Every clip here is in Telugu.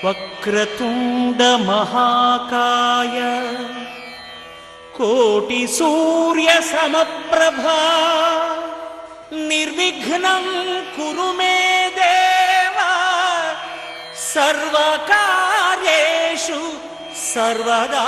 వక్రతుండ మహాకాయ కోటి సూర్య సమప్రభా నిర్విఘ్నం కురు మే దేవా సర్వకార్యేషు సర్వదా.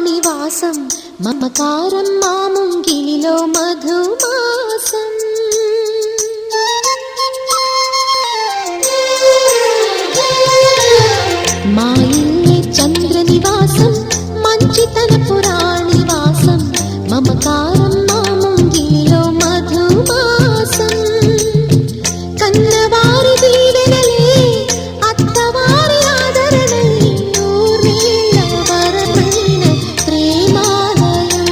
నివాసం మమకారం మా ముంగిలిలో మధుమాసం మా ఇల్లే చంద్ర నివాసం మంచితన పురాణివాసం మమకారం మా ముంగిలిలో మధుమాసం కన్నవారి దీవెనలే అత్తవారి ఆదరణలే ఊర్మిళ్ళ వరమైన ప్రేమాలయం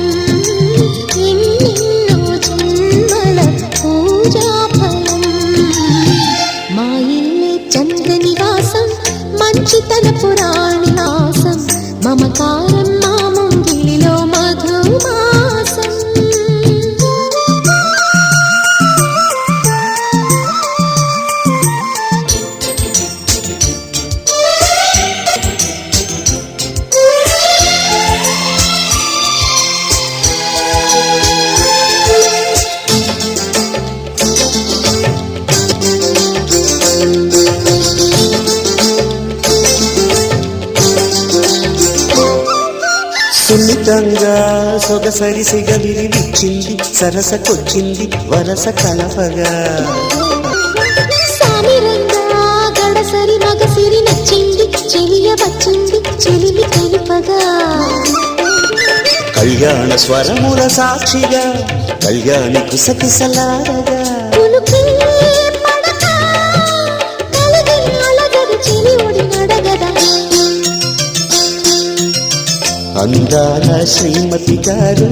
సున్నితంగా సొగసరి సిగవిరివిచ్చింది, సరసకొచ్చింది వరస కలపగా. సామిరంగా గడసరి మగసిరి నచ్చింది, చెలియ వచ్చింది చెలిమి తెలుపగా. కళ్యాణ స్వరముల సాక్షిగా కళ్యాణి కుసకుసలాడగా. పులుకే పడక కలగని అలగని చెలి ఒడి నడగదా. అందాల శ్రీమతి గారు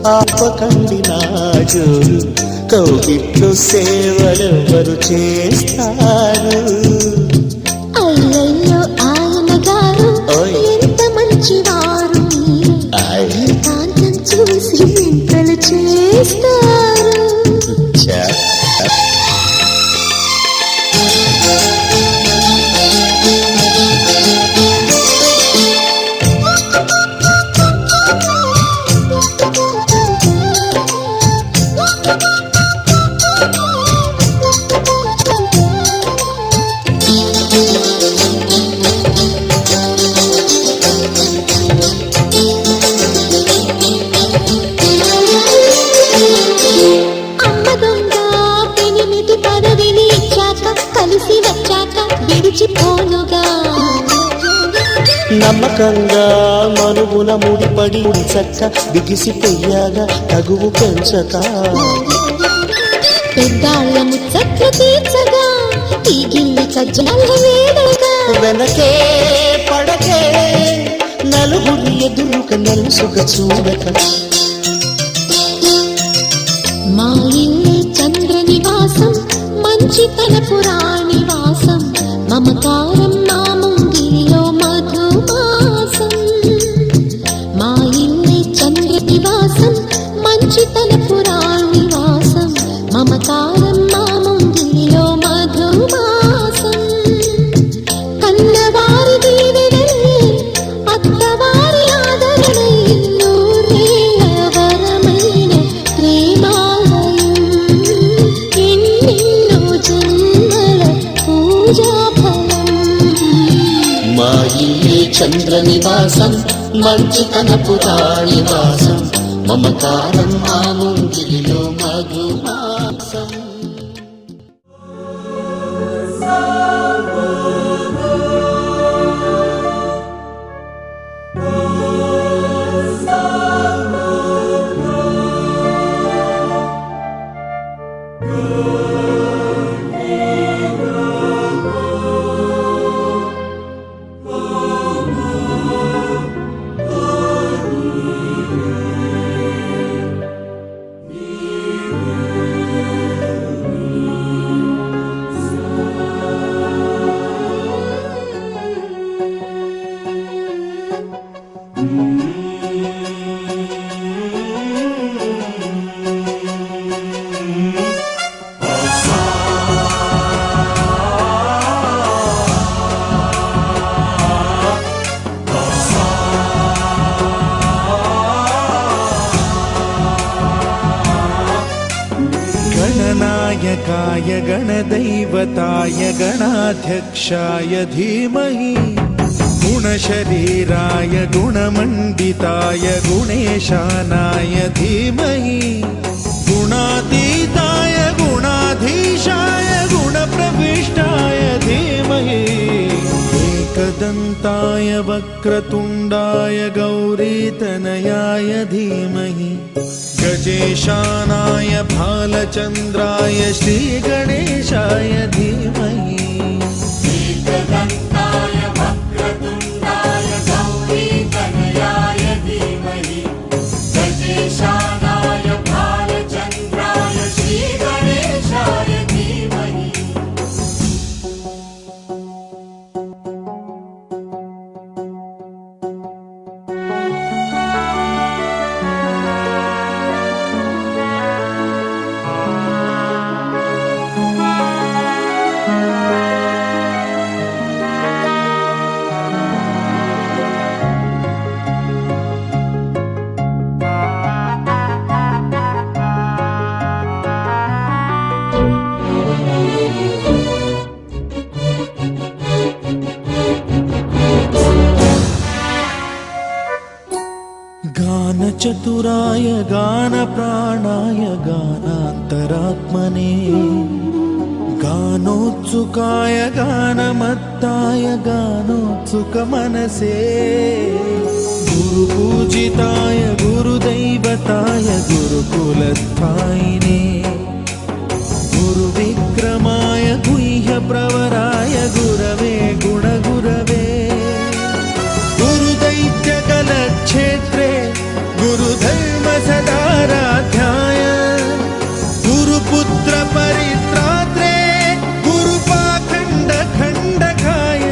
ఆపకండి నా జోరు, కౌగిట్లో సేవలెవరు చేస్తారు. అయ్యయ్యో ఆయన గారు ఓయ్. ఎంత మంచివారు మీరు, ఆయ్. కాంతం చూసి వింతలు చేస్తారు. ఛా. అమ్మ దొంగ పెనిమిటి పదవిని ఇచ్చాక కలిసి వచ్చాక విడిచిపోనుగా. నమ్మకంగా మనువున ముడిపడి చక్క బిగిసిపోయాగా తగువు పెంచక. పెద్దాళ్ళ ముచ్చట్లు తీర్చగా ఈ గిల్లి కజ్జాల వేడగా. వెనకే పడకే నలుగురి ఎదురుక నలుసుక చూడక. మా ఇల్లే చంద్ర నివాసం మంచితన పురాణివాసం, మమకారం మా ముంగిలో మధుమాసం. మా ఇల్లే చంద్ర నివాసం మంచితన పురాణివాసం, మమకారం మా ముంగిలో మధుమాసం. కన్నవారి దీవెనలే అత్తవారి ఆదరణై నూరేళ్ల వరమైన ప్రేమాలయం, ఎన్నెన్నో జన్మల పూజాఫలం. మా ఇల్లే చంద్ర నివాసం మంచితన పురాణివాసం, మమకారం మా ముంగిలిలో మధుమాసం. गणनायकाय गणदैवताय गणाध्यक्षाय धीमहि, गुणशरीराय गुणमण्डिताय गुणेशानाय धीमहि, गुणातीताय गुणाधीशाय गुणप्रविष्टाय धीमहि, एकदन्ताय वक्रतुण्डाय गौरीतनयाय धीमहि, गजेशानाय भालचन्द्राय श्रीगणेशाय धीमहि, एकदन्ताय वक्रतुण्डाय गौरीतनयाय धीमहि, गजेशानाय भालचन्द्राय श्रीगणेशाय धीमहि. चतुराय गान प्राणाय गानान्तरात्मने गानोत्सुकाय गानमत्ताय गानोत्सुकमनसे गुरुपूजिताय गुरुदैवताय गुरुकुलस्थायिने गुरुविक्रमाय गुह्यप्रवराय गुरवे गुणगुरवे गुरुदैत्यकलक्षेत्रे गुरुधर्म सदाराध्याय गुरुपुत्र परित्रात्रे गुरुपाखण्ड खण्डकाय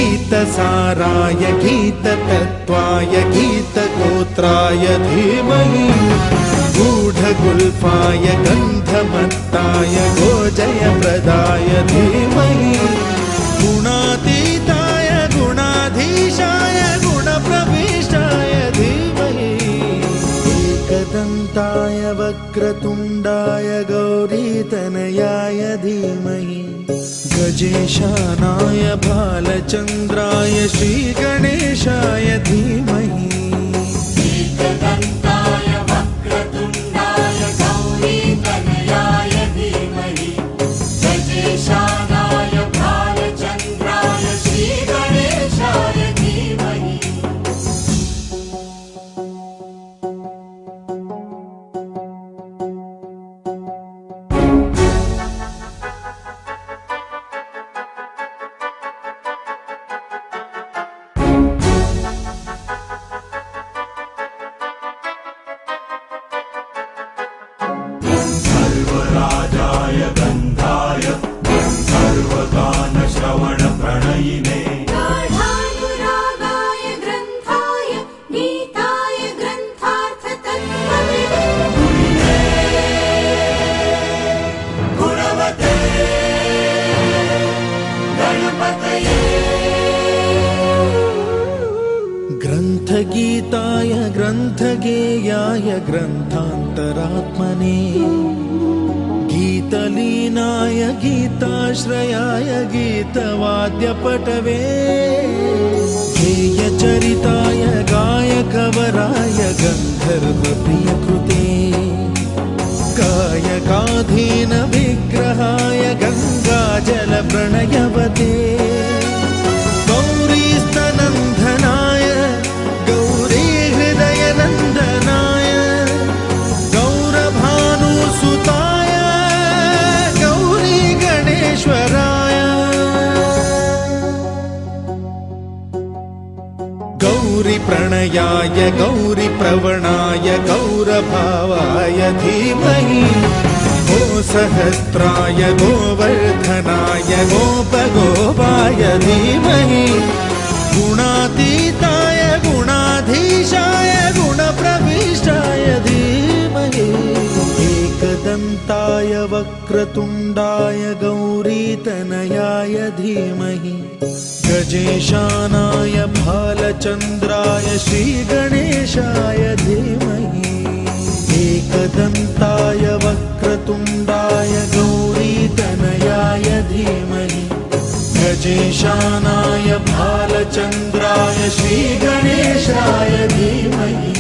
गीतसाराय गीततत्त्वाय गीतगोत्राय धीमहि गूढगुल्फाय गन्धमत्ताय गोजयप्रदाय धीमहि गुणातीताय गुणाधीशाय गुणप्रविष्टाय धीमहि एकदन्ताय वक्रतुण्डाय गौरीतनयाय धीमहि गजेशानाय भालचन्द्राय श्रीगणेशाय धीमहि एकदन्ताय वक्रतुण्डाय गौरीतनयाय धीमहि गजेशानाय भालचन्द्राय श्रीगणेशाय धीमहि सर्वराजाय गन्धाय सर्वगानश्रवणप्रणयिने गाढानुरागाय ग्रन्थाय गीताय ग्रन्थार्थतत्त्वविदे गुणवते गणपतये ग्रन्थगीताय ग्रन्थगेयाय ग्रन्थान्तरात्मने गीतलीनाय गीताश्रयाय गीतवाद्यपटवे गेयचरिताय गायकवराय गन्धर्वप्रियकृते गायकाधीन विग्रहाय गङ्गाजलप्रणयवते गौरीस्तनन्दनाय गौरीहृदयनन्दनाय गौरभानुसुताय गौरीगणेश्वराय गौरीप्रणयाय गौरीप्रवणाय गौरभावाय धीमहि गोसहस्राय गोवर्धनाय गोपगोपाय धीमहि गुणातीताय गुणाधीशाय गुणप्रविष्टाय धीमहि एकदन्ताय वक्रतुण्डाय गौरीतनयाय धीमहि गजेशानाय भालचन्द्राय श्रीगणेशाय धीमहि एकदन्ताय वक्रतुण्डाय गौरीतनयाय धीमहि गजेशानाय भालचन्द्राय श्रीगणेशाय धीमहि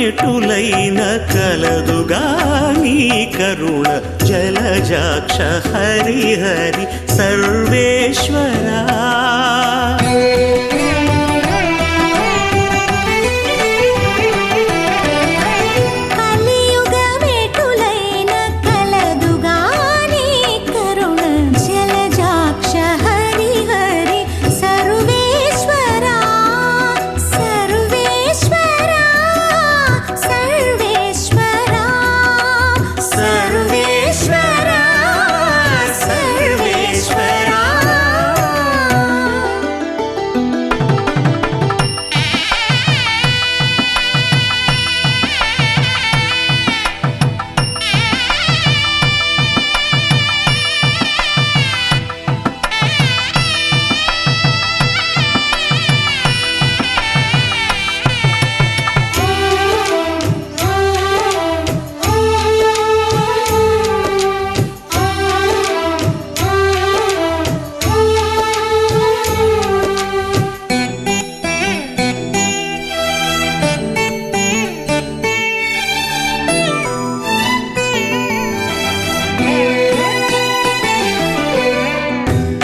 మెటులైన కలదుగా నీ కరుణ జలజాక్ష హరి హరి సర్వేశ్వరా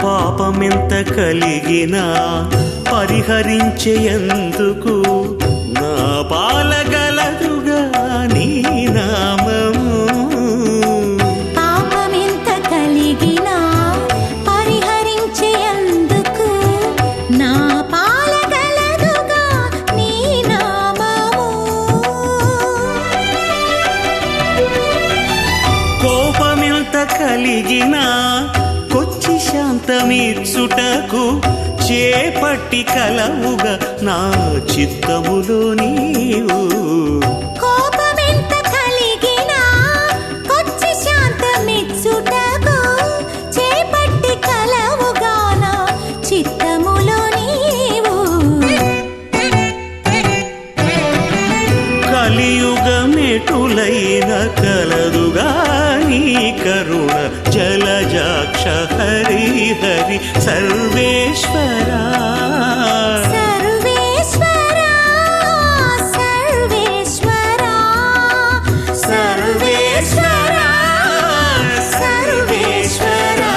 పాపమెంత కలిగినా పరిహరించేందుకు నా పాలగలదుగా నీ నామము పాపమెంత కలిగినా పరిహరించేందుకు నా పాలగలదుగా నీ నామము కోపమెంత కలిగినా కొచ్చి శాంతమిచ్చుటకు చేపట్టి కలవుగా నా చిత్తములో నీవు కోపమెంత కలిగినా కొచ్చి శాంతమిచ్చుటకు చేపట్టి కలవుగా నా చిత్తములో నీవు కలియుగమెటులైన కలదుగా నీ కరుణ జలజాక్ష హరి హరి సర్వేశ్వరా సర్వేశ్వరా సర్వేశ్వరా సర్వేశ్వరా సర్వేశ్వరా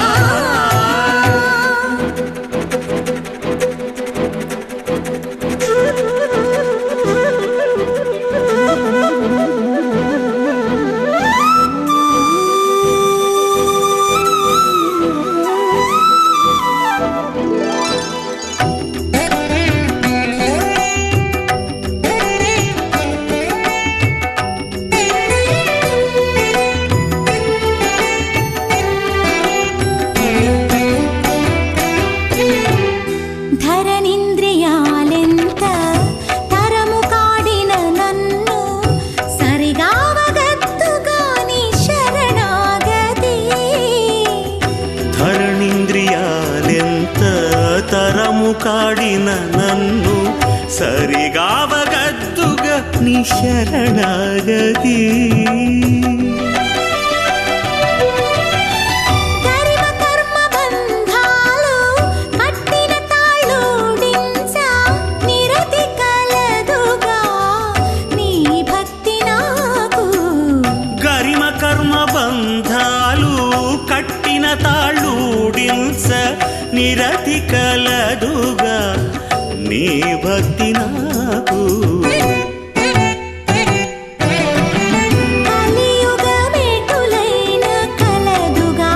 ధరణింద్రియాలెంత తరము కాడిన నన్ను సరిగావగత్తుగా నీ శరణాగతి ధరణింద్రియాలెంత తరము కాడిన నన్ను సరిగావగద్దుగా నీ శరణాగతి కట్టిన తాళూడించ నిరతి కలదుగా నీ భక్తి నాకు కలియుగమెటులైన కలదుగా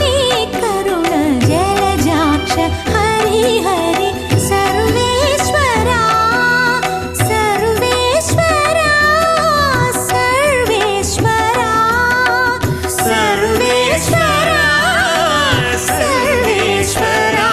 నీ కరుణ జలజాక్ష హరి హరి సర్వేశ్వరా సర్వేశ్వరా సర్వేశ్వరా సర్వేశ్వరా సర్వేశ్వరా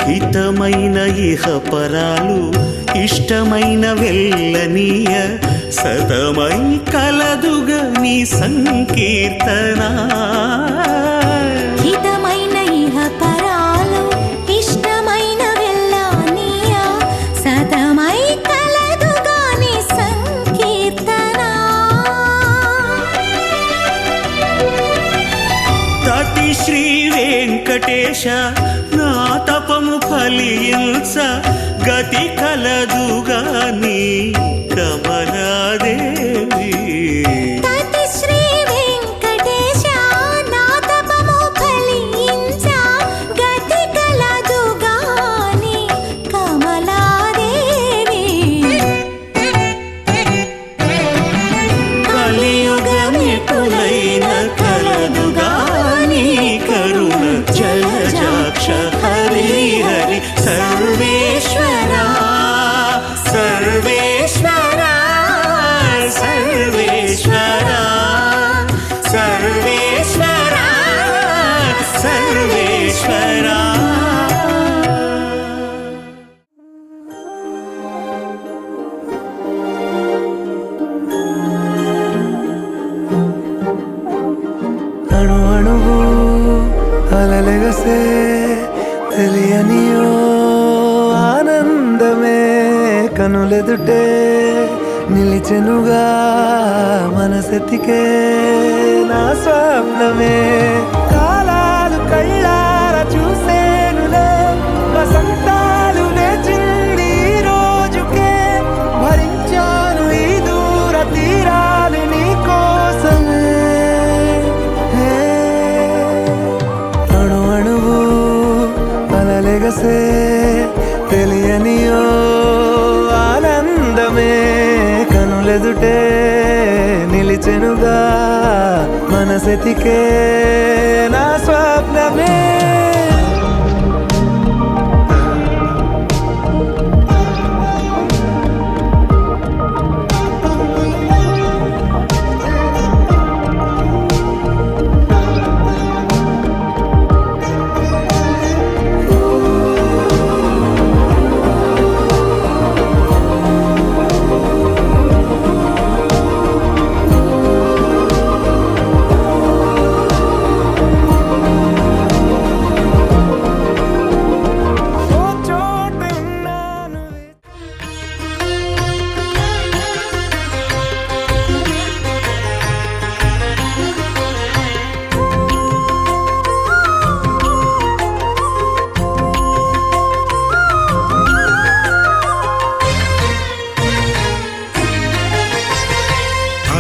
హితమైన ఇహపరాలు ఇష్టమైన వెళ్ళనీయ సతమై కలదుగా నీ సంకీర్తన హిత నా తపము ఫలించ గతి కలదుగాని కమలాదేవి. తతి శ్రీ వెంకటేశ నా తపము ఫలించ గతి కలదుగాని కమలాదేవి. కలియుగమికులైన కలదుగాని కరుణ జలజాక్ష హరి హరి సర్వేశ్వరా సర్వేశ్వరా సర్వేశ్వరా సర్వేశ్వరా సర్వేశ్వరా. అణు అణువు అలలెగసే తెలియనియో ఆనందమే కనులెదుటే నిలిచెనుగా మనసెతికే నా స్వప్నమే. కాలాలు కళ్ళార చూసేనులే వసంతాలు లేచింది ఈ రోజుకే. భరించాను ఈ దూర తీరాలు నీ కోసమే. అణు అణువు అలలెగసే తెలియనియో ఆనందమే కనులెదుటే నిలిచెనుగా మనసెతికే నా స్వప్నమే.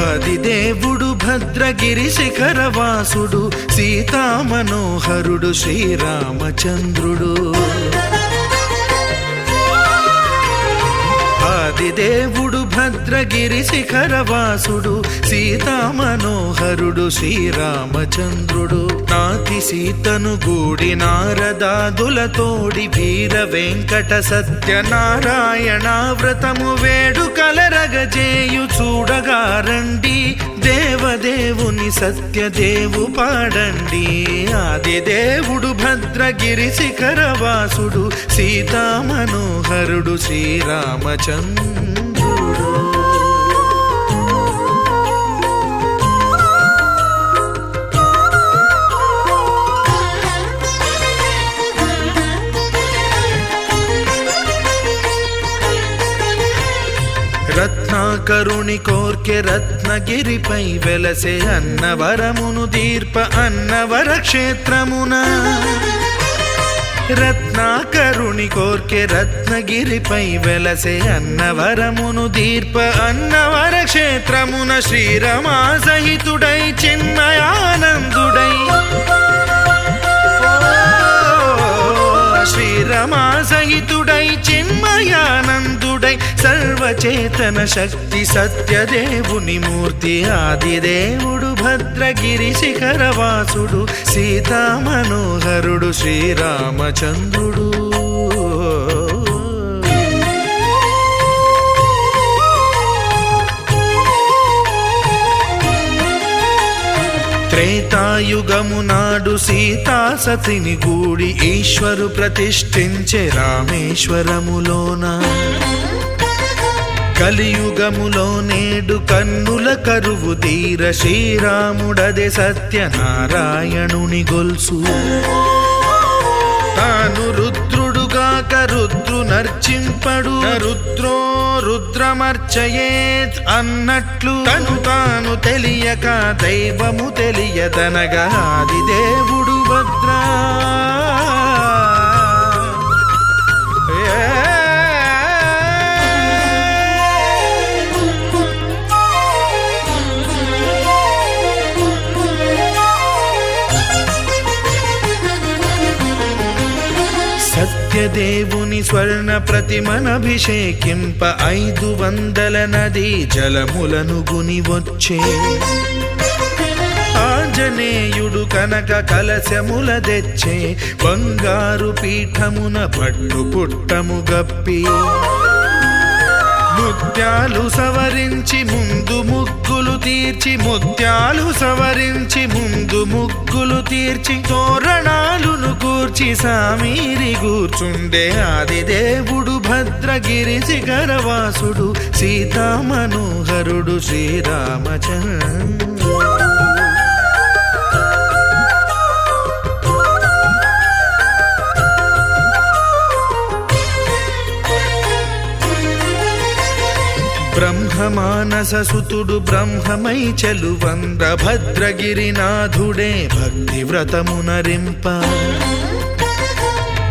ఆదిదేవుడు భద్రగిరి శిఖరవాసుడు సీతామనోహరుడు శ్రీరామచంద్రుడు. ఆదిదేవుడు భద్రగిరి శిఖరవాసుడు సీతామనోహరుడు శ్రీరామచంద్రుడు. నాతి సీతను గూడి నారదాదులతోడి వీర వెంకట సత్యనారాయణ వ్రతము వేడుకలరగజేయు చూడగారండి. దేవదేవుని సత్యదేవు పాడండి. ఆదిదేవుడు భద్రగిరి శిఖరవాసుడు సీతామనోహరుడు శ్రీరామచంద్రుడు. రత్నాకరుని కోర్కె రత్నగిరిపై వెలసే అన్నవరమును దీర్ప అన్నవర క్షేత్రమున. రత్నాకరుని కోర్కె రత్నగిరిపై వెలసే అన్నవరమును దీర్ప అన్నవర క్షేత్రమున. శ్రీరమా సహితుడై చిన్మయానందుడై శ్రీరమా సహితుడై చిన్మయానందుడై సర్వచేతన శక్తి సత్యదేవుని మూర్తి. ఆదిదేవుడు భద్రగిరి శిఖరవాసుడు సీతామనోహరుడు శ్రీరామచంద్రుడు. త్రేతాయుగము నాడు సీతా సతిని గూడి ఈశ్వరు ప్రతిష్ఠించే రామేశ్వరములోన. కలియుగములో నేడు కన్నుల కరువు తీర శ్రీరాముడదే సత్యనారాయణుని గొల్సు. తాను రుద్రుడుగాక రుద్రు నర్చింపడు రుద్రో రుద్రమర్చయేత్ అన్నట్లు తను తాను తెలియక దైవము తెలియదనగా ఆదిదేవుడు భద్రా దేవదేవుని స్వర్ణ ప్రతిమనభిషేకింప 500 నదీ జలములను గుని వచ్చే ఆంజనేయుడు కనక కలశముల తెచ్చే బంగారు పీఠమున పట్టు పుట్టము గప్పి ముత్యాలు సవరించి ముందు ముగ్గులు తీర్చి ముత్యాలు సవరించి ముందు ముగ్గులు తీర్చి తోరణాలును కూర్చి సామీరి కూర్చుండే ఆదిదేవుడు భద్రగిరి శిఖరవాసుడు సీతామనోహరుడు శ్రీరామచంద్రుడు. బ్రహ్మమానససుతుడు బ్రహ్మమై చెలువంద భద్రగిరినాథుడే భక్తి వ్రతమునరింప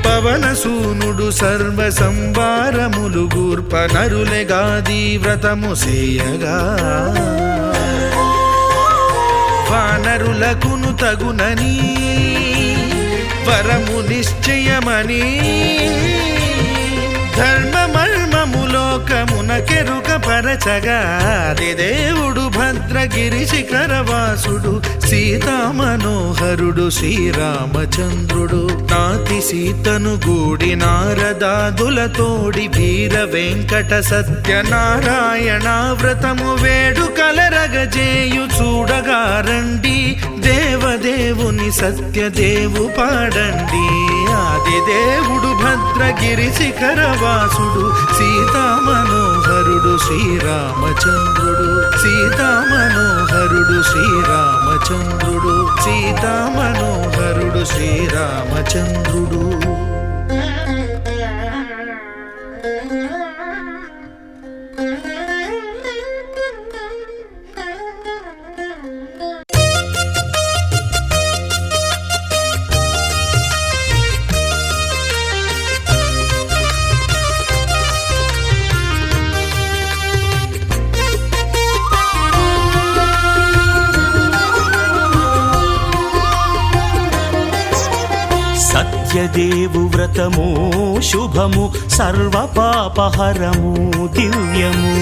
పవనసూనుడు సర్వ సంవారములు గూర్ప నరులెగాది వ్రతము సేయగా వానరులకును తగునని వరము నిశ్చయమని ధర్మమర్మములోకమున కెరుక పరచగా దేవుడు భద్రగిరి శిఖరవాసుడు సీతామనోహరుడు శ్రీరామచంద్రుడు. నాతి సీతను గూడి నారదాదులతోడి వీర వెంకట సత్యనారాయణ వ్రతము వేడుకలరగజేయు చూడగా రండి దేవదేవుని సత్యదేవు పాడండి. ఆదిదేవుడు భద్రగిరి శిఖరవాసుడు సీతామనోహరుడు శ్రీరామచంద్రుడు. సీతామనోహరుడు శ్రీరామచంద్రుడు. సీతామనోహరుడు శ్రీరామచంద్రుడు. సత్యదేవు వ్రతము శుభము సర్వ పాపహరము దివ్యము.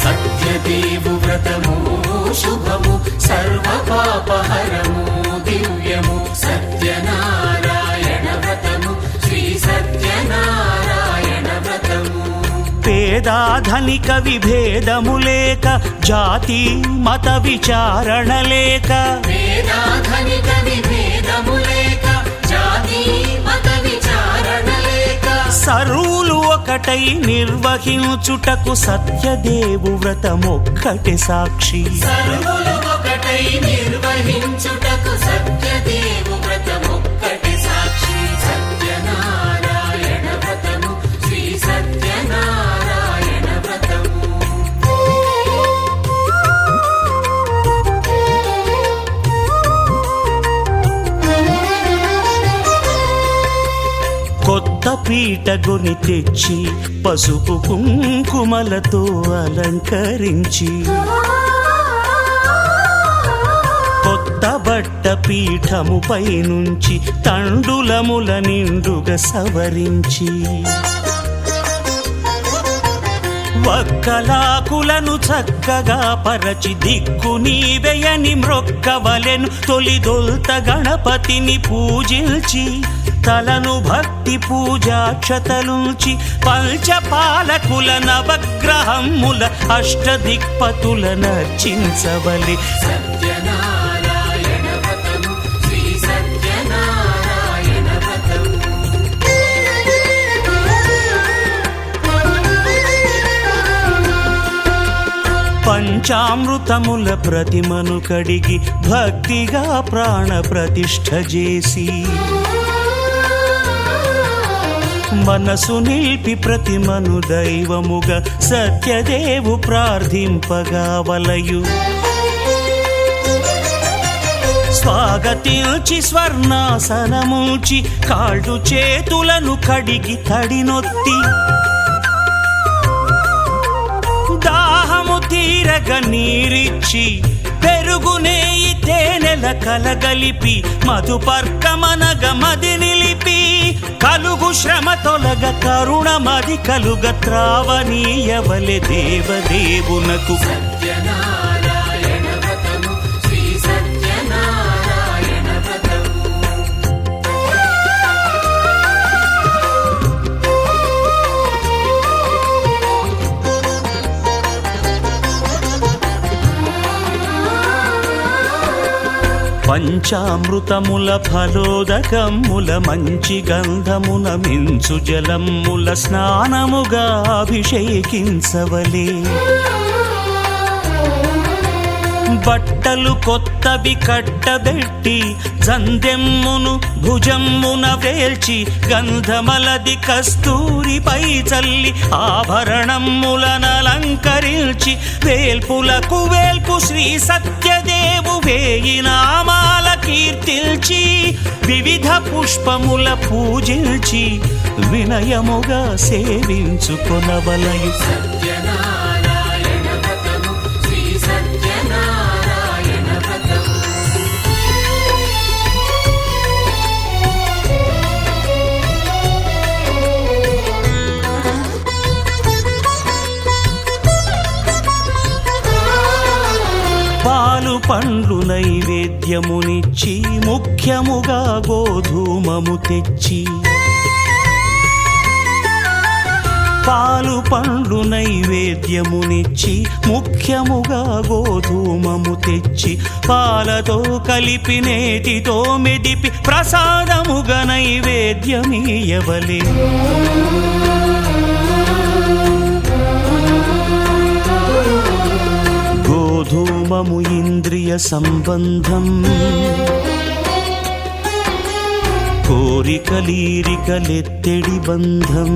సత్యదేవు వ్రతము శుభము సర్వ పాపహరము దివ్యము. సత్యనారాయణ వ్రతము శ్రీ సత్యనారాయణ వ్రతము. పేదాధనిక విభేదము లేక జాతి మత విచారణ లేక వేదాధనిక విభేదము లేక జాతి మత విచారణ లేక సర్వులు ఒకటై నిర్వహించుటకు సత్యదేవు వ్రతమొక్కటి సాక్షి. సర్వులు ఒకటై నిర్వహించుటకు సత్యదేవు వ్రతమొక్కటి సాక్షి. సత్యనారాయణ వ్రతము శ్రీ సత్యనారాయణ వ్రతము. కొత్త పీటగొని తెచ్చి పసుపు కుంకుమలతో అలంకరించి కొత్త బట్ట పీఠముపై నుంచి తండులముల నిండుగా సవరించి వక్కలాకులను చక్కగా పరచి దిక్కు నీవెయని మ్రొక్కవలెను. తొలిదొల్త గణపతిని పూజించి తలను భక్తి పూజాక్షతలుంచి పంచపాలకుల నవగ్రహముల అష్టదిక్పతుల నర్చించవలి. సత్యనారాయణ వ్రతము శ్రీ సత్యనారాయణ వ్రతము. పంచామృతముల ప్రతిమను కడిగి భక్తిగా ప్రాణ ప్రతిష్ఠ చేసి మనసు నిలిపి ప్రతిమను దైవముగా సత్యదేవు ప్రార్థింపగా వలయు. స్వాగతించి స్వర్ణాసనముంచి కాళ్ళు చేతులను కడిగి తడినొత్తి దాహము తీరగ నీరిచ్చి పెరుగు వెలుగునేయి తేనెల కలగలిపి మధుపర్కమనగ మది నిలిపి కలుగు శ్రమ తొలగ కరుణ మది కలుగ త్రావనీయవలె దేవదేవునకు సత్యనారాయణ వ్రతము శ్రీ సత్యనారాయణ వ్రతము పంచామృతముల ఫలోదకముల మంచి గంధమున మించు జలముల స్నానముగా అభిషేకించవలే బట్టలు కొత్తవి కట్టబెట్టి జందెమ్మును భుజమ్మున వేల్చి గంధమలది కస్తూరిపై చల్లి ఆభరణములనలంకరించి వేల్పులకు వేల్పు శ్రీ సత్యదేవు వేయి నామాల కీర్తిల్చి వివిధ పుష్పముల పూజించి వినయముగా సేవించుకొనవలయు సత్యనారాయణ వ్రతము శ్రీ సత్యనారాయణ వ్రతము పాలు పండ్లు నైవేద్యమునిచ్చి ముఖ్యముగా గోధూమము తెచ్చి పాలు పండ్లు నైవేద్యమునిచ్చి ముఖ్యముగా గోధూమము తెచ్చి పాలతో కలిపి నేతితో మెదిపి ప్రసాదముగా నైవేద్యమీయవలే గోధూమము ఇంద్రియ సంబంధం కోరికలీరికలెత్తెడి బంధం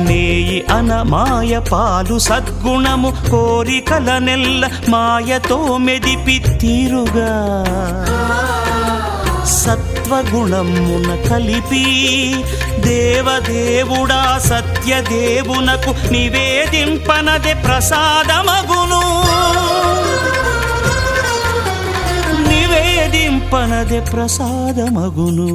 నేయి అనమాయ పాలు సద్గుణము కోరికల నెల్ల మాయతో మెదిపి తీరుగా సత్వగుణమున కలిపి దేవదేవుడా సత్యదేవునకు నివేదింపనదే ప్రసాదమగును నివేదింపనదే ప్రసాదమగును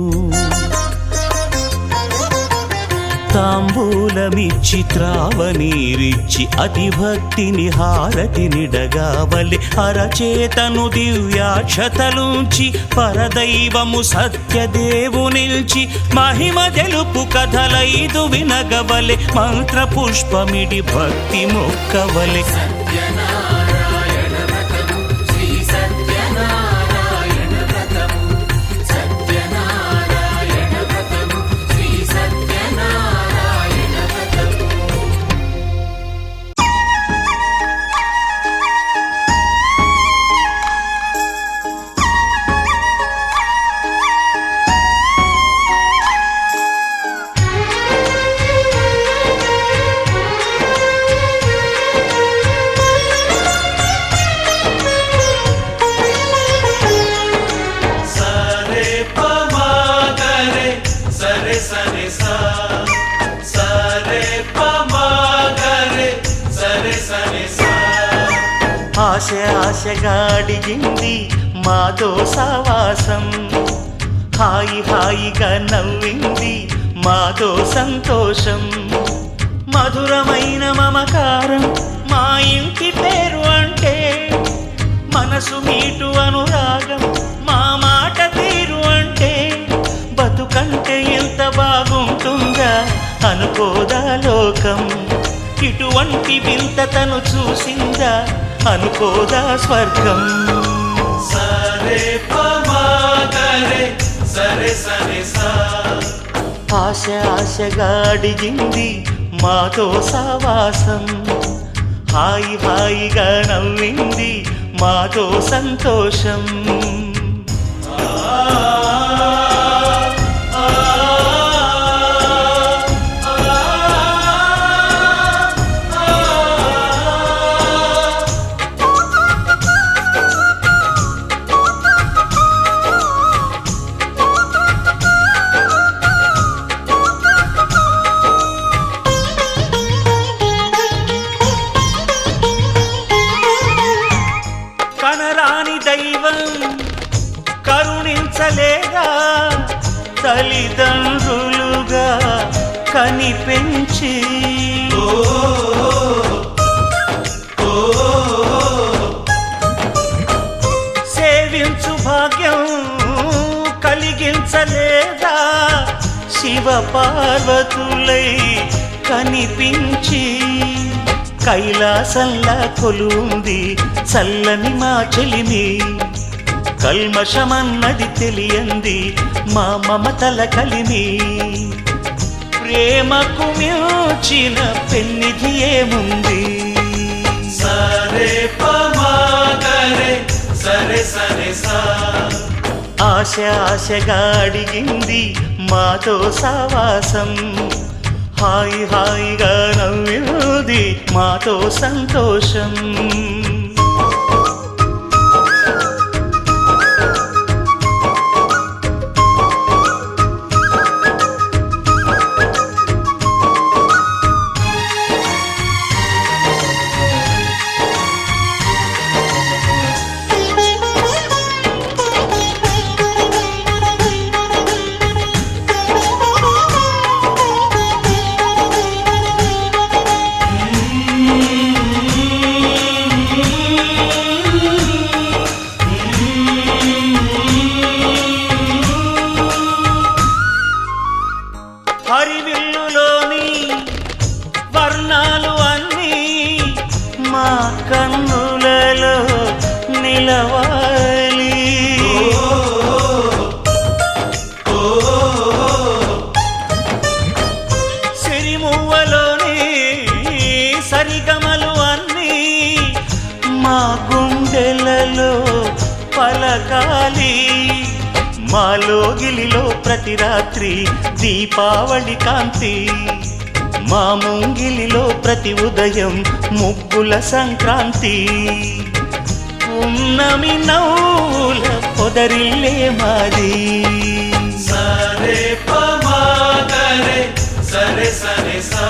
తాంబూలమిచ్చి త్రావనీరిచ్చి అతిభక్తిని హారతినిడగావలి అరచేతను దివ్యాక్షతలుంచి పరదైవము సత్యదేవునిల్చి మహిమ తెలుపు కథలైదు వినగవలె మంత్ర పుష్పమిడి భక్తి మొక్కవలె సత్యనారాయణ వ్రతము శ్రీ సత్యనారాయణ వ్రతము సత్యనారాయణ వ్రతము శ్రీ సత్యనారాయణ వ్రతము సరే పమాగరే సరే సరే సా సరే పమాగరే సరే సరే సా ఆశ ఆశగా అడిగింది మాతో సావాసం హాయి హాయిగా నవ్వింది మాతో సంతోషం మధురమైన మమకారం మా ఇంటి పేరు అంటే మనసు మీటు అనురాగం మా మాట తీరు అంటే బతుకంటే ఎంత బాగుంటుందా అనుకోదా లోకం ఇటువంటి వింత తను చూసిందా అనుకోదా స్వర్గం సరే పమాగరే సరే సరే సా ఆశ ఆశగా అడిగింది మాతో సావాసం హాయి హాయిగా నవ్వింది మాతో సంతోషం తల్లిదండ్రులుగా కనిపెంచి సేవించు భాగ్యం కలిగించలేదా శివ పార్వతులై కనిపించి కైలాసంలా కొలుంది చల్లని మా చెలిమి కల్మషమన్నది తెలియంది మా మమతల కలిమి ప్రేమకు మించిన పెన్నిధి ఏముంది సరే పమాగరే సరే సరే సా ఆశ ఆశగా అడిగింది మాతో సావాసం హాయి హాయిగా నవ్వింది మాతో సంతోషం హరివిల్లులోని వర్ణాలు అన్నీ మా కన్నులలో నిలవాలి సిరిమువ్వలోని సరిగమలు అన్నీ మా గుండెలలో పలకాలి మాలోగిలిలో ప్రతి రాత్రి దీపావళి కాంతి మా ముంగిలిలో ప్రతి ఉదయం ముగ్గుల సంక్రాంతి ఉన్నమి నవ్వుల పొదరిల్లే మాది సరే పమాగరే సరే సరే సా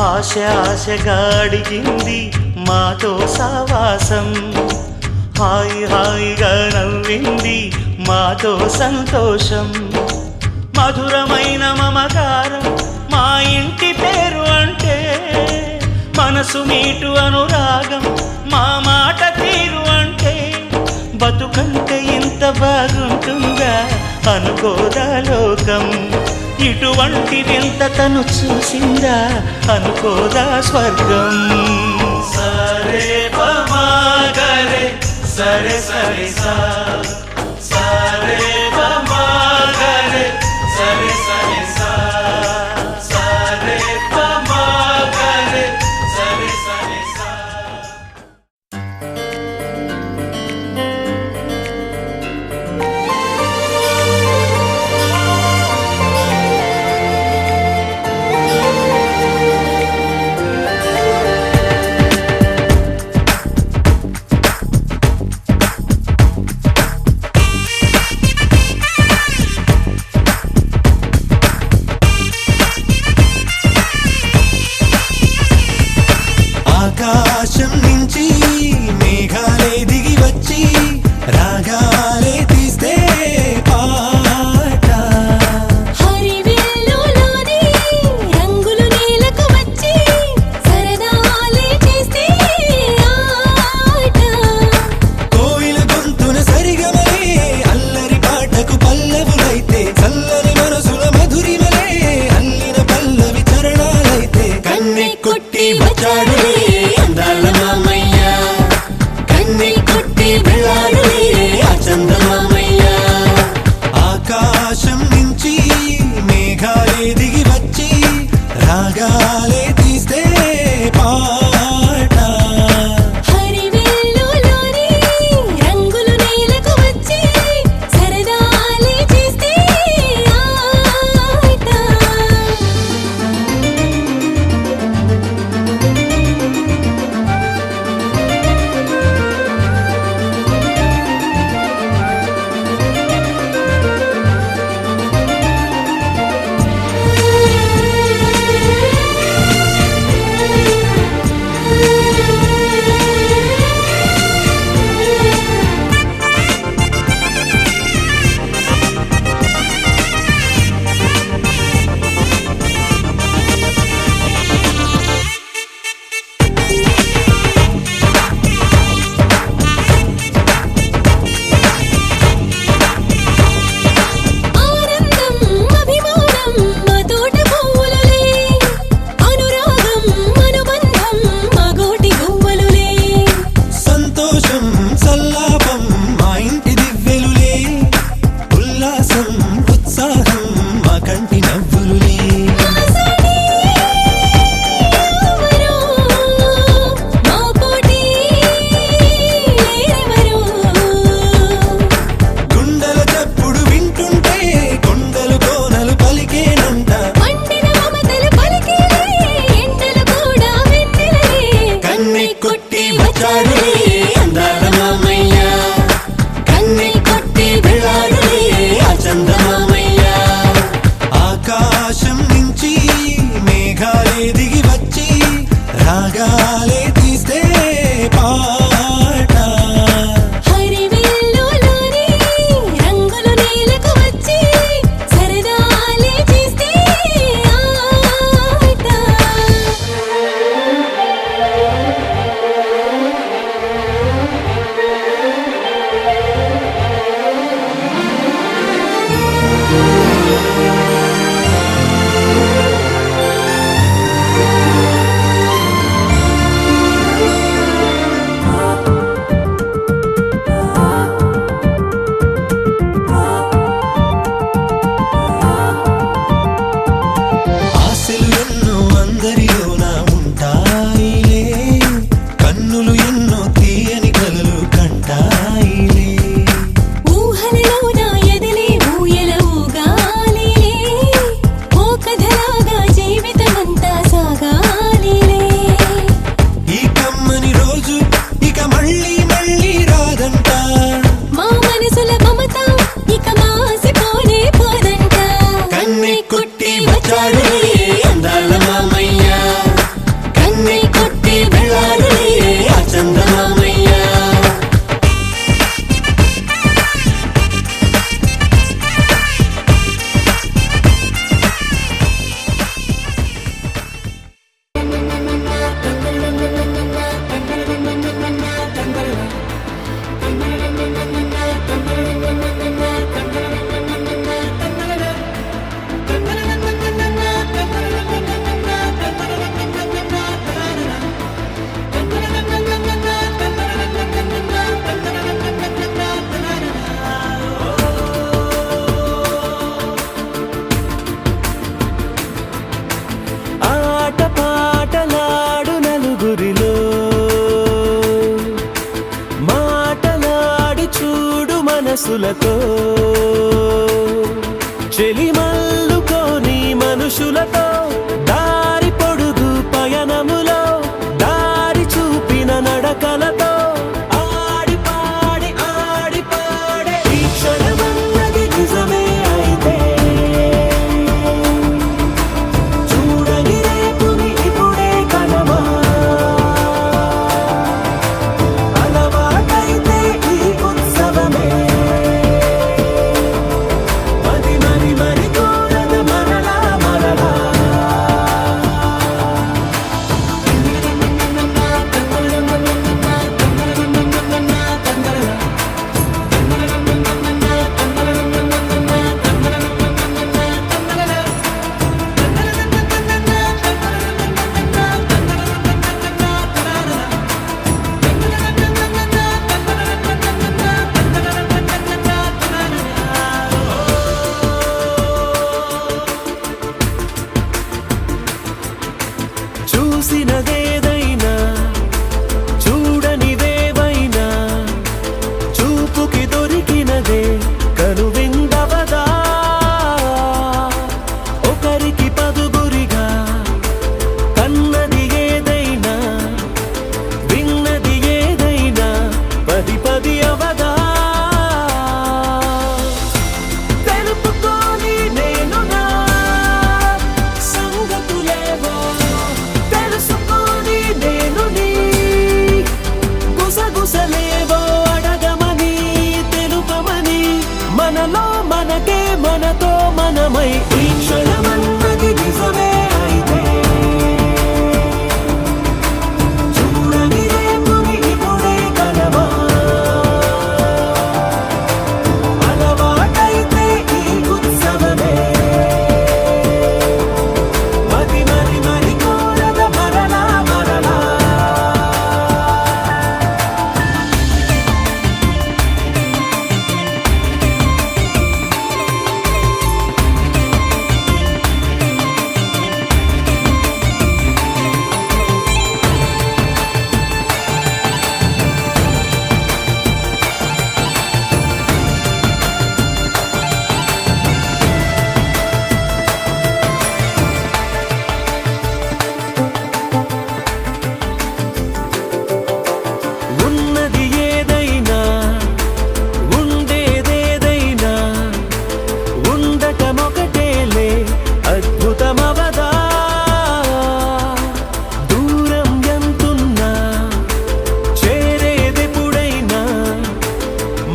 ఆశ ఆశగా అడిగింది మాతో సావాసం హాయి హాయిగా నవ్వింది మాతో సంతోషం మధురమైన మమకారం మా ఇంటి పేరు అంటే మనసు మీటు అనురాగం మా మాట తీరు అంటే బతుకంటే ఇంత బాగుంటుందా అనుకోదా లోకం ఇటువంటి వింత తను చూసిందా అనుకోదా స్వర్గం సరే పమాగరే సరే సరే సా సరే పమాగరే సరే సరే సా సరే పమాగరే సరే సరే సా మనసులతో చెలిమల్లుకోని మనుషులతో దారి పొడుగు పయనములో దారి చూపిన నడకలతో ఆడి పాడి ఈ క్షణమన్నది నిజమే అయితే చూడని రేపుని ఇప్పుడే కలమా అలవాటైతే ఈ ఉత్సవమే మరి కోరద మరలా మరలా చూసినదేదైనా చూడనిదేవైనా చూపుకి దొరికినదే కనువిందవదా ఒకరికి పదుగురిగా కన్నది ఏదైనా విన్నది ఏదైనా పది పది అవదా తెలుపుకోని నేను నా సంగతులేవో తెలుసుకొని నేను నీ గుసగుసలేవో అడగమని తెలుపమని మనలో మనకే మనతో మనమై ఈ క్షణమన్నది నిజమే అయితే చూడని రేపుని ఇప్పుడే కలవా అలవాటైతే ఈ ఉత్సవమే మరి కోరద మరలా మరలా ఉన్నది ఏదైనా ఉండేదేదైనా ఉండటమొకటేలే అద్భుతమవదా దూరం ఎంతున్నా చేరేదెప్పుడైనా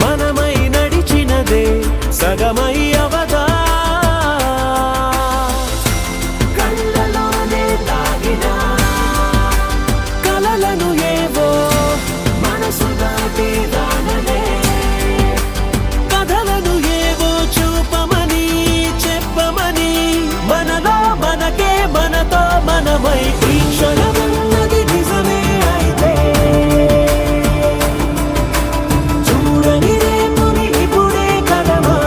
మనమై నడిచినదే సగమై అవదా కళ్ళలోనే తాగిన కలలను ఏవో మనసు దాటి రానలే కథలను ఏవో చూపమని చెప్పమని మనలో మనకే మనతో మనమై ఈ క్షణమన్నది నిజమే అయితే చూడని రేపుని ఇప్పుడే కలమా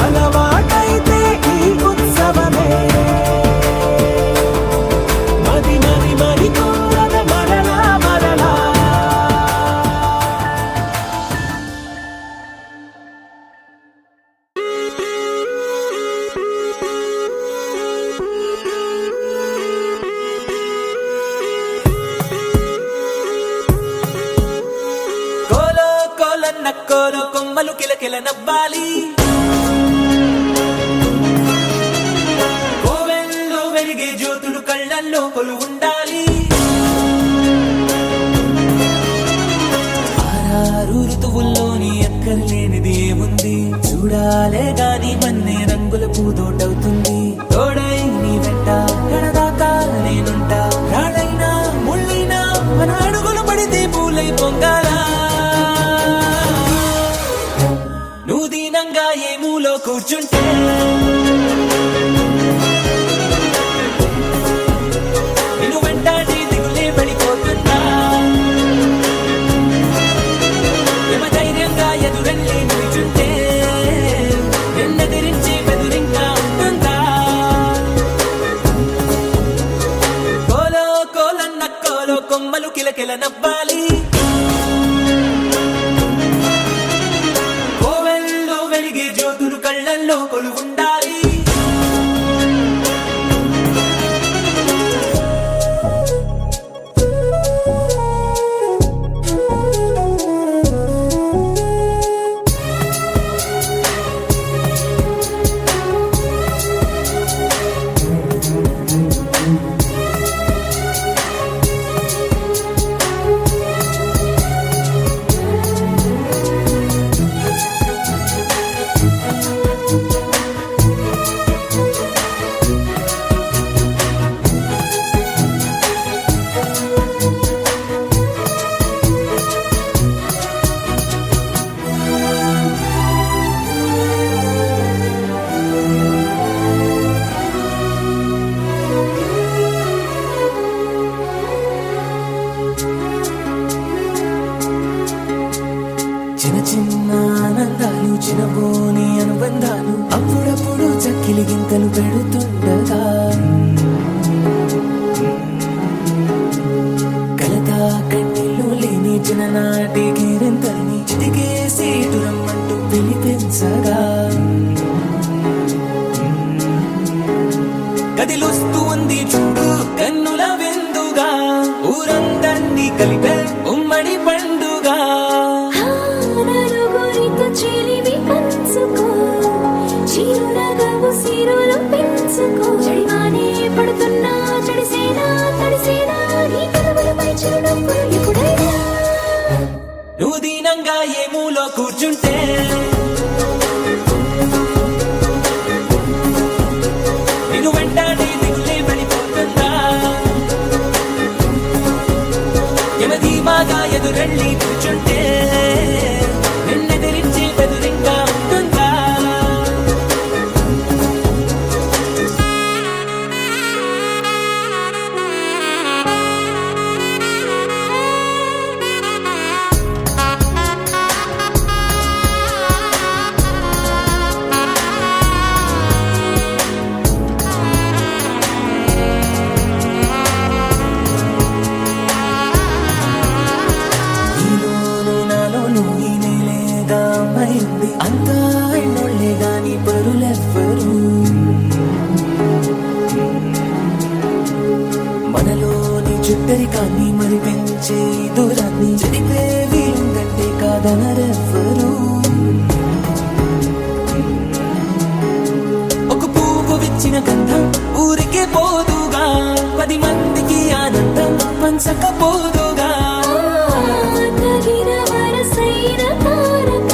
అలవాటైతే ఈ ఉత్సవమే మరి కోరద మరలా మరలా కోలో కోలన్న కోలో కొమ్మలు కిలకిల నవ్వాలి కోవెల్లో వెలిగే జ్యోతులు కళ్ళల్లో కొలు ఉండాలి ఆరారు ఋతువుల్లోని ఎక్కర్లేనిది ఏముంది చూడాలే గాని మన్నే రంగుల పూతోటవుతుంది తోడై నీ వెంట గడదాకా నేనుంటా రాడైనా ముళ్ళైనా మన అడుగులు పడితే పూలై పొంగాలా నువ్వు దీనంగా ఏ మూలో కూర్చుంటే నిన్ను వెంటాడి దిగులే పడిపోతున్నా యమ ధైర్యంగా ఎదురెళ్ళి నిల్చుంటే నిన్నెదిరించి బెదురింకా ఉంటుందా కోలో కోలన్న కోలో కొమ్మలు కిలకిల నవ్వాలి కళ్ళల్లో కొలువుండాలి. చిన్న చిన్న ఆనందాలు చిన్నబోని అనుబంధాలు అప్పుడప్పుడు చక్కిలి గింతలు పెడుతుండగా కలతా కన్నీళ్ళు లేని చిన్ననాటి గిరింతల్ని చిటికేసి దురమ్మంటూ పిలిపించగా గదిలొస్తూ ఉంది చూడు కన్నుల విందుగా ఊరందర్నీ కలిపే ఉమ్మడి పండుగ. నలుగురితో చెలివి పంచుకో చిరునగవు సిరులు పెంచుకో చెడివానే పడుతున్నా చెడిసేనా తడిసేనా నీ కనుమలపై చిరునవ్వులు ఎప్పుడైనా నువ్వు దీనంగా ఏ మూలో కూర్చుంటే నిన్ను వెంటాడి దిగులే వెళ్ళిపోతుందా యమధీమాగా ఎదురెళ్ళి కూర్చుంటే నిన్నెదిరించి బెదురింగా ఉంటుందా. నీలోను నాలోను ఈ నేలేగా అమ్మాయింది అంతా ఎన్నోళ్లే గాని పరులెవ్వరు మనలోని చుట్టరికాన్ని మరి పెంచే దూరాన్ని చెడిపే వీలుందంటే కాదనరెవ్వరు. ఒక పువ్వు విచ్చిన గంధం ఊరికే పోదుగా 10 మందికి ఆనందం పంచకపోదుగా. తగిన వరసైన తారక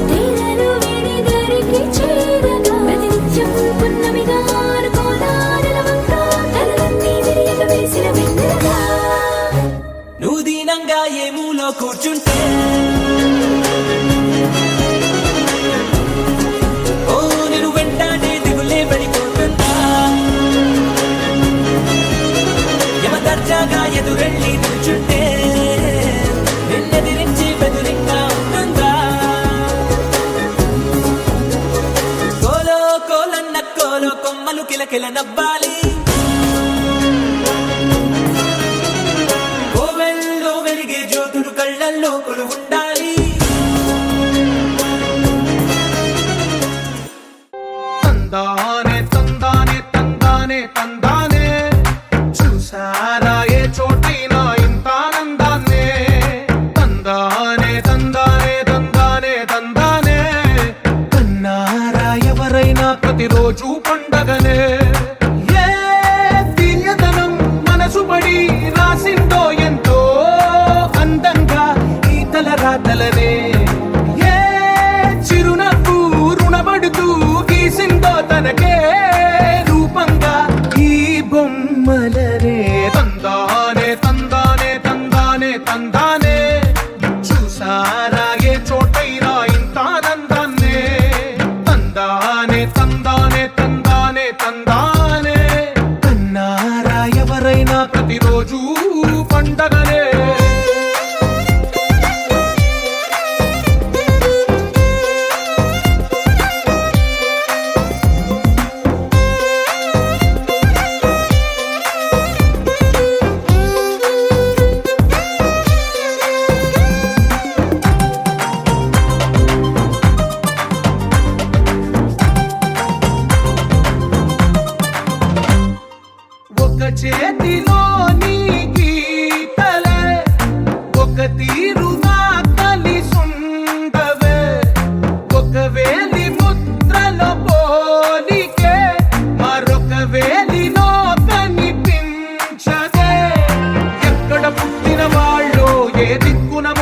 తీరలు విడిదరికి చేరగా ప్రతినిత్యం పున్నమిగా అనుకోదా నెలవంక తలలన్నీ విరియక వేసిన వెన్నెలగా నువ్వు దీనంగా ఏ మూలో కూర్చుంటే ఓ నేను వెంటాడే దిగులే వెళ్ళిపోతుందా యమదర్జాగా ఎదురెళ్ళి కూర్చుంటే నిన్నెదిరించి బెదురింగా ఉంటుందా. కోలో కోలన్న కోలో కొమ్మలు కిలకిల నవ్వాలి కోవెల్లో వెలిగే జ్యోతులు కళ్ళల్లో కొలువుండాలి. తందానే తందానే తందానే తందానే చూసారా ఏ చోటైనా ఇంత ఆనందాన్నే తందానే తందానే తందానే తందానే కన్నారా ఎవరైనా ప్రతిరోజు పండగనే ఏ తీయదనం మనసు పడి రాసిందో ఎంతో అందంగా ఈ తలరాతలనే ఏ చిరునవ్వు రుణపడుతూ గీసిందో తనకే రూపంగా ఈ బొమ్మలనే తందానే తందానే తందానే తందానే చూసారా ఏ చోటైనా ఇంత ఆనందాన్నే తందానే తందానే తందానే తందానే కన్నారా ఎవరైనా ప్రతిరోజు పండగనే.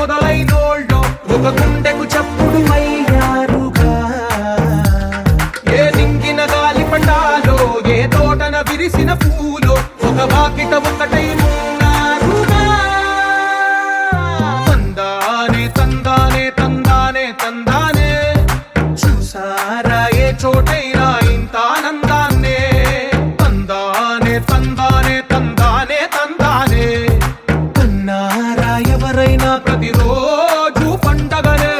మొదలైనోళ్ళో ఒక గుండెకు చప్పుడు అయ్యారుగా. ఏ నింగిన గాలి పటాలో ఏ తోటన విరిసిన పూలో ఒక వాకిట ఒకటై ఉన్నారుగా. తందానే తందానే తందానే తందానే చూసారా ఏ చోటైనా ఇంత ఆనందాన్నే. తందానే తందానే తందానే తందానే కన్నారా ఎవరైనా ప్రతిరోజు పండగనే.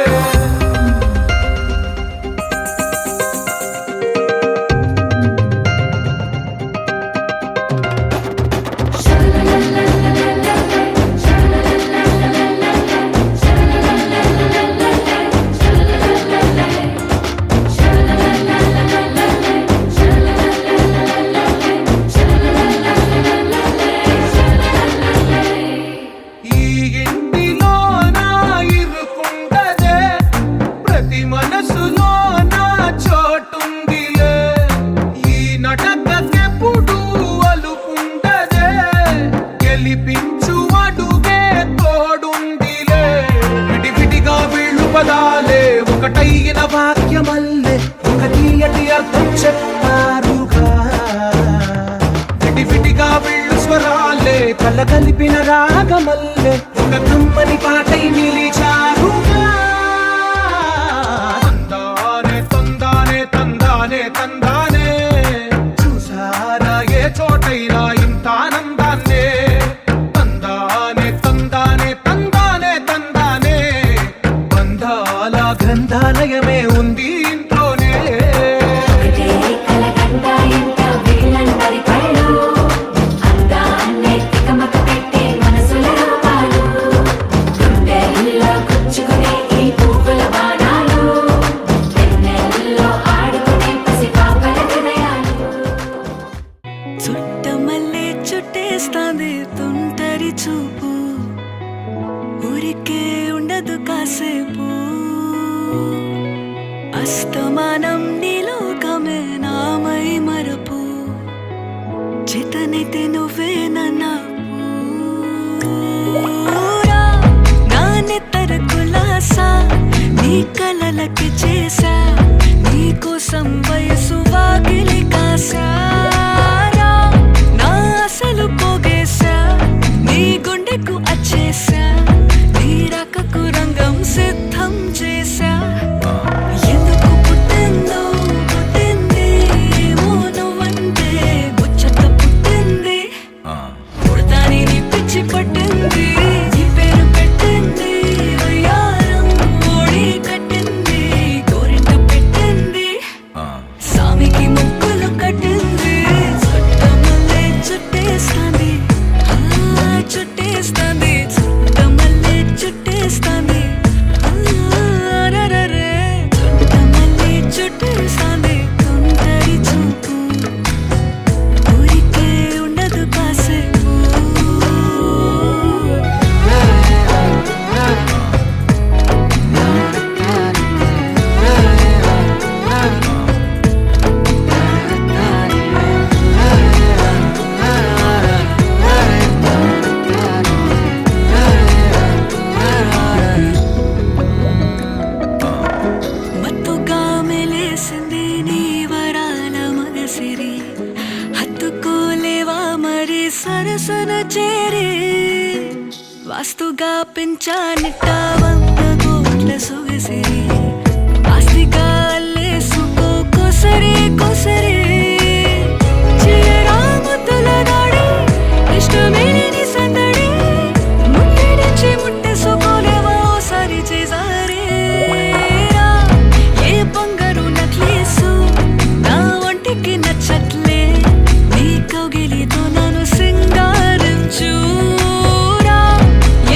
ఈ ఇంటిలోన ఇరుకుండదే ప్రతి మనసులోన చోటుందిలే. ఈ నటకెప్పుడు అలుకుండదే గెలిపించు అడుగే తోడుందిలే. విడివిడిగా వీళ్ళు పదాలే ఒకటైన వాక్యమల్లే ఒక తీయటి అర్థం చెప్పారుగా. విడివిడిగా వీళ్ళు స్వరాలే కలగలిపిన రాగమల్లే ఒక కమ్మని పాటై నిలిచారుగా. తందానే తందానే తందానే తందానే చూసారా ఏ చోటైనా ఇంత ఆనందాన్నే. తందానే తందానే తందానే తందానే బంధాల గ్రంథాలయమే ఉంది ఇంట్లోనే. ఒకటే కలకండ ఇంట వీళ్ళందరి కళ్ళు అందాన్నే తికమక పెట్టే మనసుల రూపాలు. గుండెల్లో గుచ్చుకునే ఈ పువ్వుల బాణాలు వెన్నెల్లో ఆడుకునే పసిపాపల హృదయాలు. చుట్టమల్లే చుట్టేస్తాంది తుంటరి చూపు ఊరికే ఉండదు కాసేపు. అస్తమానం నీలోకమే నామై మరపు చేతనైతే నువ్వే నన్నా పూరా. నా నెత్తర కులాసా నీ కలలకి చేసా నీ కోసం వయసు వాకిలి కాసారా. నా అసలు పోగేశా నీ గుండెకు అచ్చేసా నీ రాకకు రంగం సిద్ధం చేశా. ఎందుకు పుట్టిందో పుట్టింది ఏమో నువ్వంటే ముచ్చట పుట్టింది. పుడతాని నీ పిచ్చి పట్టింది నీ పేరు పెట్టింది. వయ్యారం ఓడి కట్టింది గోరింట పెట్టింది సామికి ముక్కులు కట్టింది. చుట్టమల్లే చుట్టేస్తాంది చుట్టేస్తాంది చుట్టమల్లే చుట్టేస్తాంది రరరే. చుట్టమల్లే చుట్టేస్తాంది తుంటరి చూపు ఊరికే ఉండదు కాసేపు. మత్తుగా మెలేసింది నీ వరాల మగసిరి హత్తుకోలేవా మరి సరసన చేరి. వాస్తుగా పెంచానిట్ట 100 కోట్ల సొగసిరి ఆస్తిగా అల్లేసుకో కొసరి కొసరి. చేయరా ముద్దుల దాడి ఇష్టమేని సందడి ముట్టడించి ముట్టేసుకోలేవా ఓసారి చేసారి. ఏ బంగారు నక్లీసు నా ఒంటికి నచ్చట్లే నీ కౌగిలితో నన్ను సింగారించురా.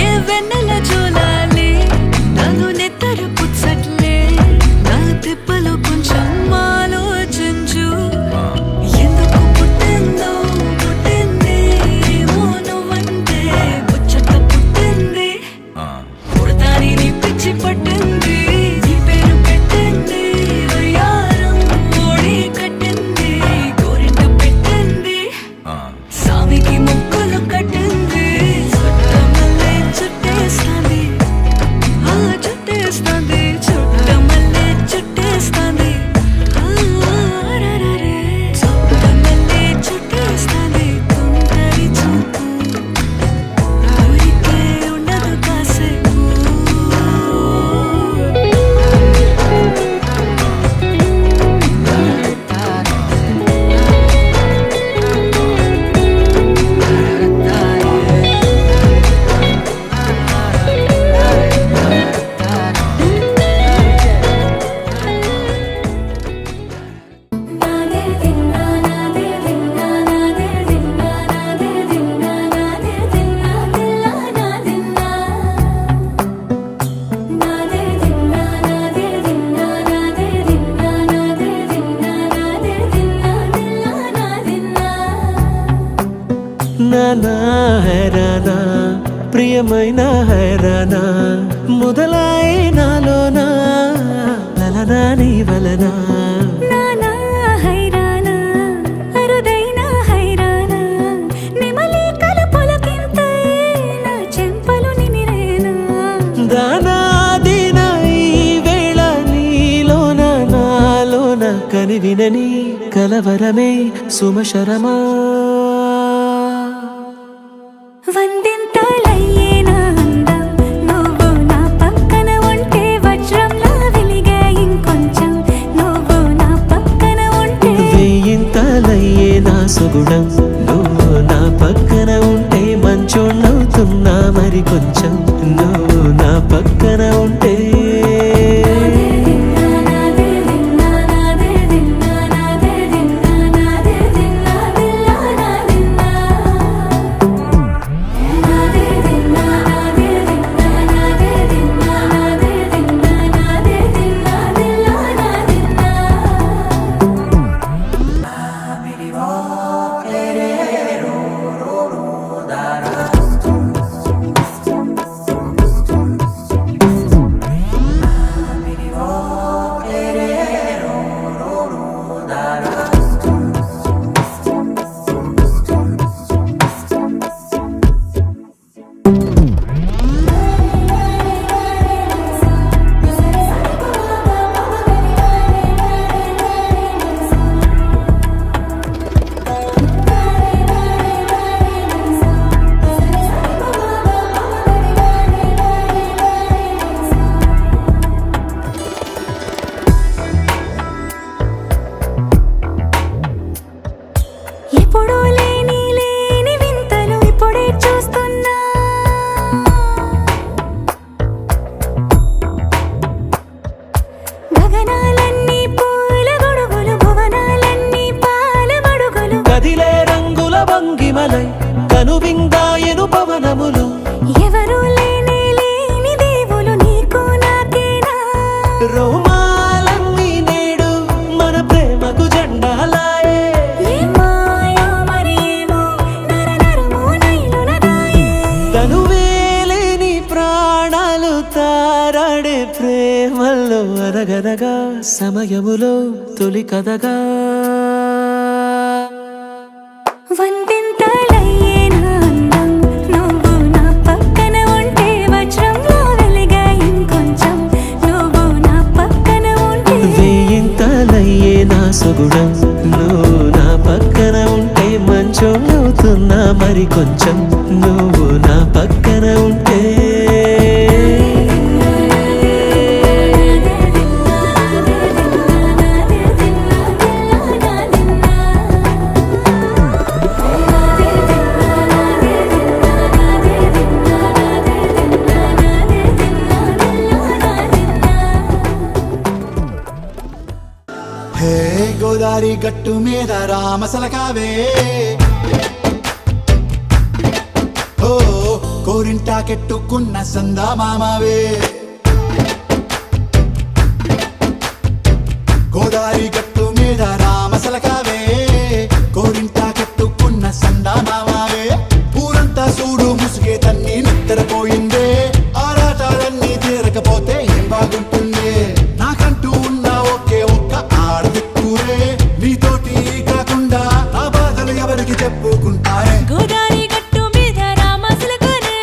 ఏ వెన్నెల జోలాలి నన్ను నెత్తరు పుచ్చట్లే నాలోనా హైరానా ప్రియమైన హైరానా మొదలాయి నాలోనా లలనా నీ వలనా నానా హైరానా అరుదైన హైరానా నెమలి కలుపులకింతై నా చెంపలు నిమిరేనా దానాదిన ఈ వేళ నీలోన నాలోన కనివినని కలవరమే సుమశరమా వందింతలయ్యేనా అందం నువ్వు నా పక్కన ఉంటే వజ్రంలా వెలిగే ఇంకొంచెం నువ్వు నా పక్కన ఉంటే వేయింతలయ్యే నా సుగుణం నువ్వు నా పక్కన ఉంటే మంచోళ్ళవుతున్నా మరి కొంచెం నువ్వు నా పక్కన ఉంటే ఎప్పుడూ లేని లేని వింతలు ఇప్పుడే చూస్తున్నా గగనాలన్నీ పూల గొడుగులు భువనాలన్నీ పాల మడుగులు కదిలే రంగుల భంగిమలై కనువిందాయను పవనములు ఎవరూ లేని లేని దేవులు నీకు నాకేనా రోమాలన్నీ నేడు మన ప్రేమకు జెండాలాయే ఏ మాయో మరి ఏమో నరనరమో నైలున దాయే తనువేలేని ప్రాణాలు తారాడే ప్రేమల్లో అరగరగా సమయములో తొలి కథగా వందింతలయ్యేనా అందం నువ్వు నా పక్కన ఉంటే వజ్రంలా వెలిగే ఇంకొంచెం నువ్వు నా పక్కన ఉంటే వేయింతలయ్యే నా సుగుణం నువ్వు నా పక్కన ఉంటే మంచోళ్ళవుతున్నా మరి కొంచెం నువ్వు నా పక్కన ఉంటే హే గోదారి గట్టు మీద రామసలకావే ఓ కోరింటాకెట్టుకున్న సందా మామావే గోదారి గట్టు మీద రామసలకావే కోరింటాకెట్టుకున్న సందా మామావే ఊరంతా చూడు ముసుగే తన్ని నిద్రపోయిందే ఆరాటాలన్నీ తీరకపోతే ఏం బాగుంటుందే నాకంటూ ఉన్న ఒకే ఒక్క ఆడదిక్కురే నీతోటి కాకుండా నా బాధలు ఎవరికి చెప్పుకుంటారే గోదారి గట్టు మీద రామసలకనే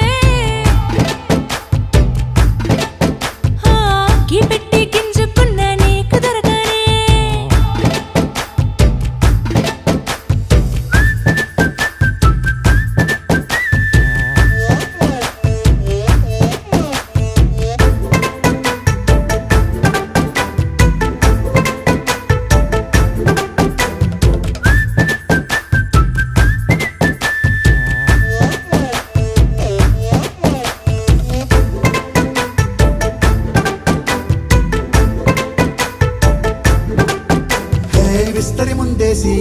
కీ పెట్టి గింజుకున్న నీకు దొరకనే విస్తరి ముందేసి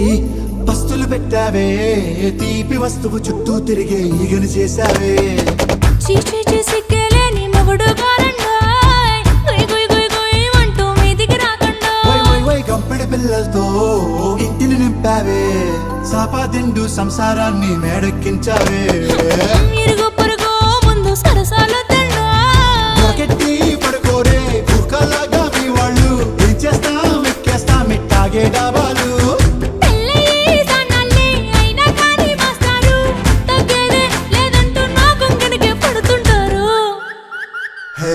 పస్తులు పెట్టావే తీపి వస్తువు చుట్టూ తిరిగే ఈగను చేశావే చీచి సిగ్గలేని మొగుడు గారండాయ్ గుయ్ గుయ్ గుయ్ గుయ్ అంటూ మీదికి రాకండా వై వై వై గంపెడి పిల్లలతో ఇంటిని నింపావే ఆపాదిండు సంసారాన్ని మేడెక్కించావే ఇరుగు పొరుగు ముందు సరసాలు తండా మొరకెట్టి పడుకోరే కుక్కలాగా మీ వాళ్ళు ఏం చేస్తాం ఎక్కేస్తాం ఇట్టాగే డాబాలు పెళ్ళయి సన్నాళ్ళే అయినా కానీ మాస్టారు తగ్గేదే లేదంటూ నా కొంగనికే పడుతుంటారు హే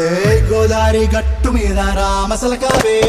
గోదారి గట్టు మీద రామసలకావే